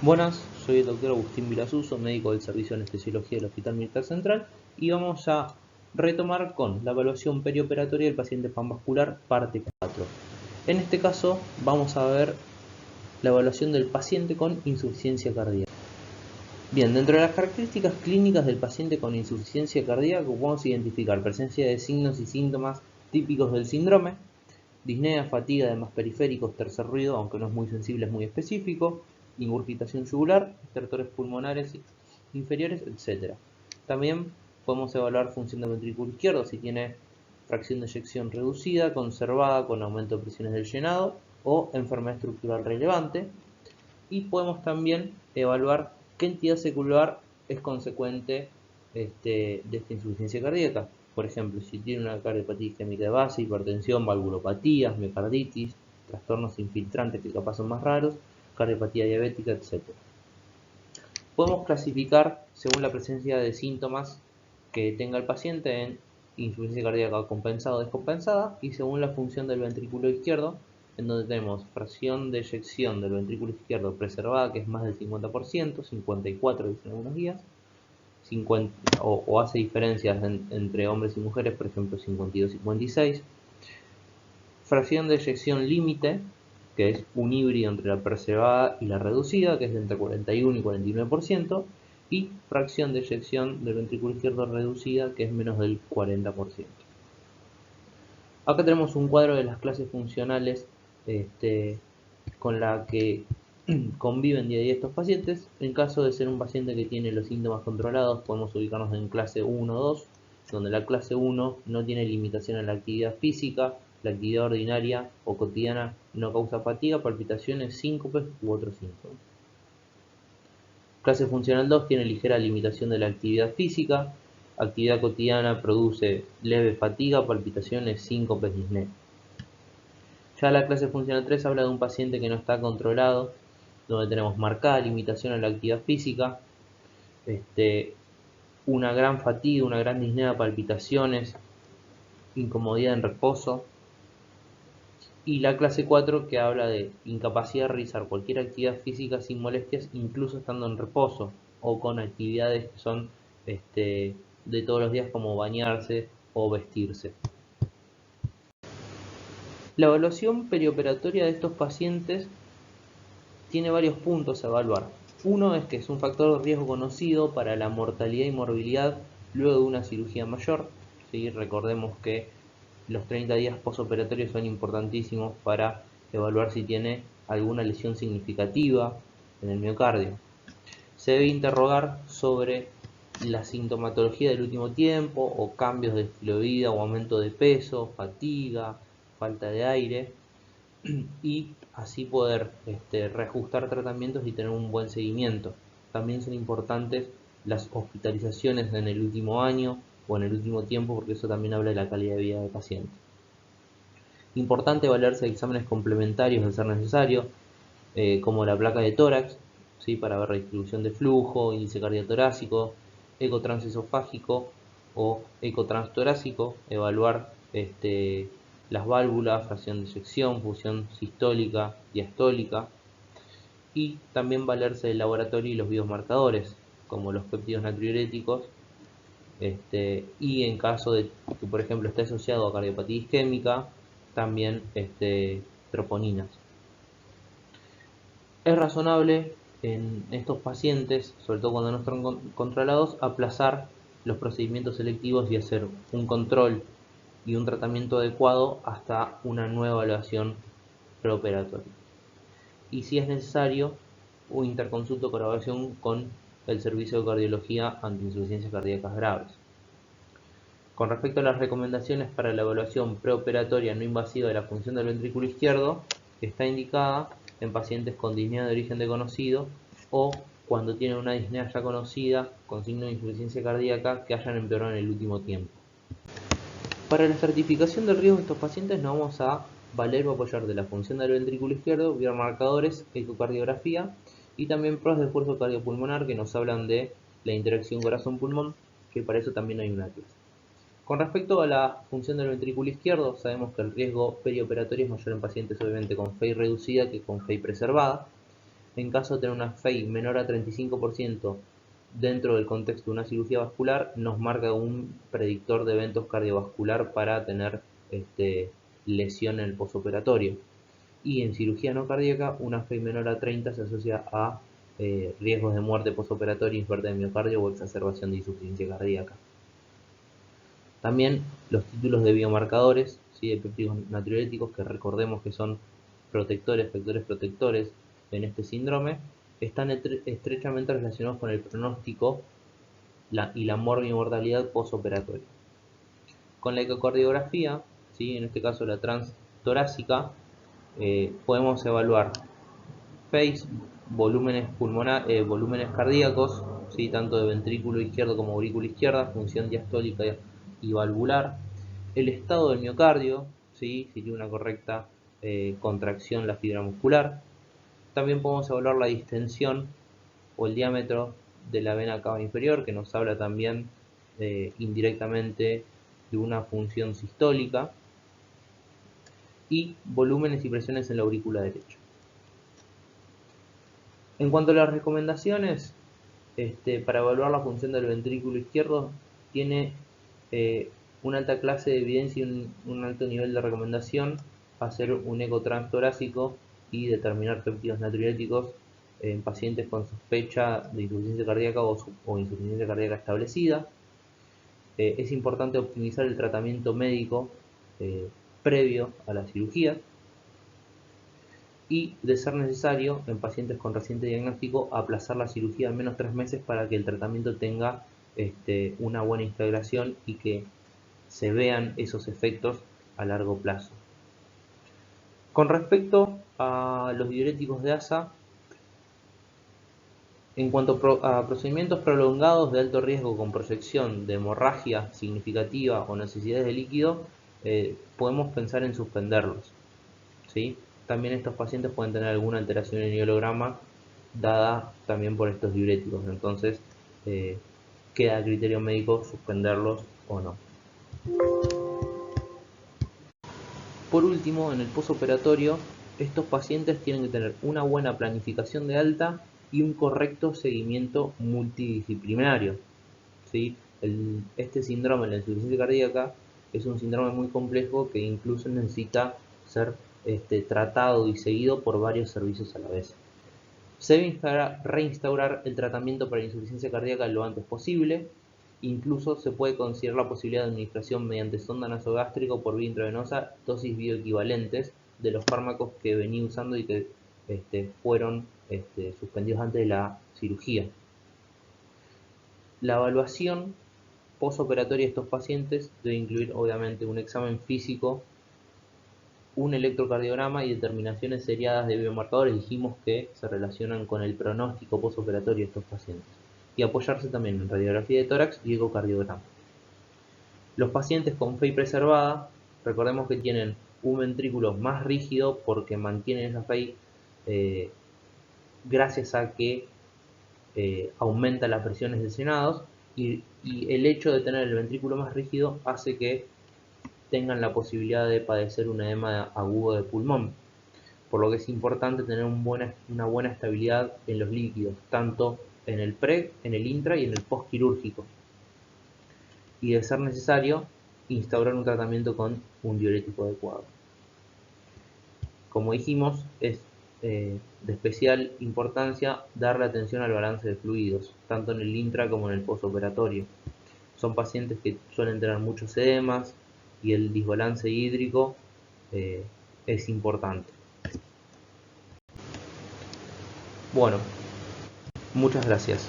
Buenas, soy el doctor Agustín Vilasuso, médico del Servicio de Anestesiología del Hospital Militar Central, y vamos a retomar con la evaluación perioperatoria del paciente panvascular, parte 4. En este caso vamos a ver la evaluación del paciente con insuficiencia cardíaca. Bien, dentro de las características clínicas del paciente con insuficiencia cardíaca podemos identificar presencia de signos y síntomas típicos del síndrome, disnea, fatiga, además periféricos, tercer ruido, aunque no es muy sensible, es muy específico, ingurgitación yugular, estertores pulmonares inferiores, etc. También podemos evaluar función del ventrículo izquierdo, si tiene fracción de eyección reducida, conservada con aumento de presiones del llenado o enfermedad estructural relevante. Y podemos también evaluar qué entidad secular es consecuente de esta insuficiencia cardíaca. Por ejemplo, si tiene una cardiopatía isquémica de base, hipertensión, valvulopatías, miocarditis, trastornos infiltrantes que capaz son más raros, cardiopatía diabética, etc. Podemos clasificar según la presencia de síntomas que tenga el paciente en insuficiencia cardíaca compensada o descompensada y según la función del ventrículo izquierdo, en donde tenemos fracción de eyección del ventrículo izquierdo preservada, que es más del 50%, 54% dicen algunos días, 50, o hace diferencias entre hombres y mujeres, por ejemplo 52 y 56. Fracción de eyección límite, que es un híbrido entre la preservada y la reducida, que es de entre 41 y 49%, y fracción de eyección del ventrículo izquierdo reducida, que es menos del 40%. Acá tenemos un cuadro de las clases funcionales con la que conviven día a día estos pacientes. En caso de ser un paciente que tiene los síntomas controlados, podemos ubicarnos en clase 1 o 2, donde la clase 1 no tiene limitación a la actividad física, la actividad ordinaria o cotidiana no causa fatiga, palpitaciones, síncopes u otros síntomas. Clase funcional 2 tiene ligera limitación de la actividad física, actividad cotidiana produce leve fatiga, palpitaciones, síncopes, disnea. Ya la clase funcional 3 habla de un paciente que no está controlado, donde tenemos marcada limitación a la actividad física, una gran fatiga, una gran disnea, palpitaciones, incomodidad en reposo. Y la clase 4 que habla de incapacidad de realizar cualquier actividad física sin molestias, incluso estando en reposo o con actividades que son de todos los días como bañarse o vestirse. La evaluación perioperatoria de estos pacientes tiene varios puntos a evaluar. Uno es que es un factor de riesgo conocido para la mortalidad y morbilidad luego de una cirugía mayor. ¿Sí? Recordemos que los 30 días postoperatorios son importantísimos para evaluar si tiene alguna lesión significativa en el miocardio. Se debe interrogar sobre la sintomatología del último tiempo o cambios de estilo de vida o aumento de peso, fatiga, falta de aire, y así poder reajustar tratamientos y tener un buen seguimiento. También son importantes las hospitalizaciones en el último año o en el último tiempo, porque eso también habla de la calidad de vida del paciente. Importante valerse de exámenes complementarios de ser necesario, como la placa de tórax, ¿sí? Para ver la distribución de flujo, índice cardiotorácico, eco transesofágico o eco transtorácico, evaluar las válvulas, fracción de eyección, función sistólica, diastólica, y también valerse del laboratorio y los biomarcadores, como los péptidos natriuréticos, y en caso de que, por ejemplo, esté asociado a cardiopatía isquémica, también troponinas. Es razonable en estos pacientes, sobre todo cuando no están controlados, aplazar los procedimientos selectivos y hacer un control y un tratamiento adecuado hasta una nueva evaluación preoperatoria. Y si es necesario, un interconsulto de colaboración con el servicio de cardiología ante insuficiencias cardíacas graves. Con respecto a las recomendaciones para la evaluación preoperatoria no invasiva de la función del ventrículo izquierdo, está indicada en pacientes con disnea de origen desconocido o cuando tienen una disnea ya conocida con signo de insuficiencia cardíaca que hayan empeorado en el último tiempo. Para la estratificación del riesgo de estos pacientes nos vamos a valer o apoyar de la función del ventrículo izquierdo, biomarcadores, ecocardiografía y también pruebas de esfuerzo cardiopulmonar que nos hablan de la interacción corazón-pulmón, que para eso también hay un atlas. Con respecto a la función del ventrículo izquierdo, sabemos que el riesgo perioperatorio es mayor en pacientes obviamente con FEI reducida que con FEI preservada. en caso de tener una FEI menor a 35% dentro del contexto de una cirugía vascular, nos marca un predictor de eventos cardiovascular para tener lesión en el posoperatorio. Y en cirugía no cardíaca, una FEI menor a 30 se asocia a riesgos de muerte posoperatoria, infarto de miocardio o exacerbación de insuficiencia cardíaca. También los títulos de biomarcadores, ¿sí?, de péptidos natriuréticos, que recordemos que son protectores, factores protectores en este síndrome, están estrechamente relacionados con el pronóstico y la morbimortalidad posoperatoria. Con la ecocardiografía, ¿sí?, en este caso la transtorácica, podemos evaluar FEIS, volúmenes cardíacos, ¿sí?, tanto de ventrículo izquierdo como aurícula izquierda, función diastólica y valvular, el estado del miocardio, ¿sí?, si tiene una correcta contracción la fibra muscular. También podemos evaluar la distensión o el diámetro de la vena cava inferior, que nos habla también indirectamente de una función sistólica, y volúmenes y presiones en la aurícula derecha. En cuanto a las recomendaciones, para evaluar la función del ventrículo izquierdo, tiene una alta clase de evidencia y un alto nivel de recomendación hacer un eco transtorácico y determinar péptidos natriuréticos en pacientes con sospecha de insuficiencia cardíaca o insuficiencia cardíaca establecida. Es importante optimizar el tratamiento médico previo a la cirugía y, de ser necesario, en pacientes con reciente diagnóstico, aplazar la cirugía al menos 3 meses para que el tratamiento tenga una buena integración y que se vean esos efectos a largo plazo. Con respecto a los diuréticos de ASA, en cuanto a procedimientos prolongados de alto riesgo con proyección de hemorragia significativa o necesidades de líquido, podemos pensar en suspenderlos, ¿sí? También estos pacientes pueden tener alguna alteración en el ileograma dada también por estos diuréticos, entonces queda a criterio médico suspenderlos o no. Por último, en el posoperatorio, estos pacientes tienen que tener una buena planificación de alta y un correcto seguimiento multidisciplinario, ¿sí? Este síndrome de la insuficiencia cardíaca es un síndrome muy complejo que incluso necesita ser tratado y seguido por varios servicios a la vez. Se debe reinstaurar el tratamiento para la insuficiencia cardíaca lo antes posible. Incluso se puede considerar la posibilidad de administración mediante sonda nasogástrica o por vía intravenosa dosis bioequivalentes de los fármacos que venía usando y que fueron suspendidos antes de la cirugía. La evaluación postoperatoria de estos pacientes debe incluir obviamente un examen físico, un electrocardiograma y determinaciones seriadas de biomarcadores. Dijimos que se relacionan con el pronóstico postoperatorio de estos pacientes. Y apoyarse también en radiografía de tórax y ecocardiograma. Los pacientes con FEI preservada, recordemos que tienen un ventrículo más rígido porque mantienen esa FEI gracias a que aumenta las presiones lesionados y el hecho de tener el ventrículo más rígido hace que tengan la posibilidad de padecer un edema agudo de pulmón, por lo que es importante tener una buena estabilidad en los líquidos, tanto en el pre, en el intra y en el postquirúrgico, y de ser necesario instaurar un tratamiento con un diurético adecuado. Como dijimos, es de especial importancia darle atención al balance de fluidos, tanto en el intra como en el postoperatorio. Son pacientes que suelen tener muchos edemas y el desbalance hídrico es importante. Bueno, muchas gracias.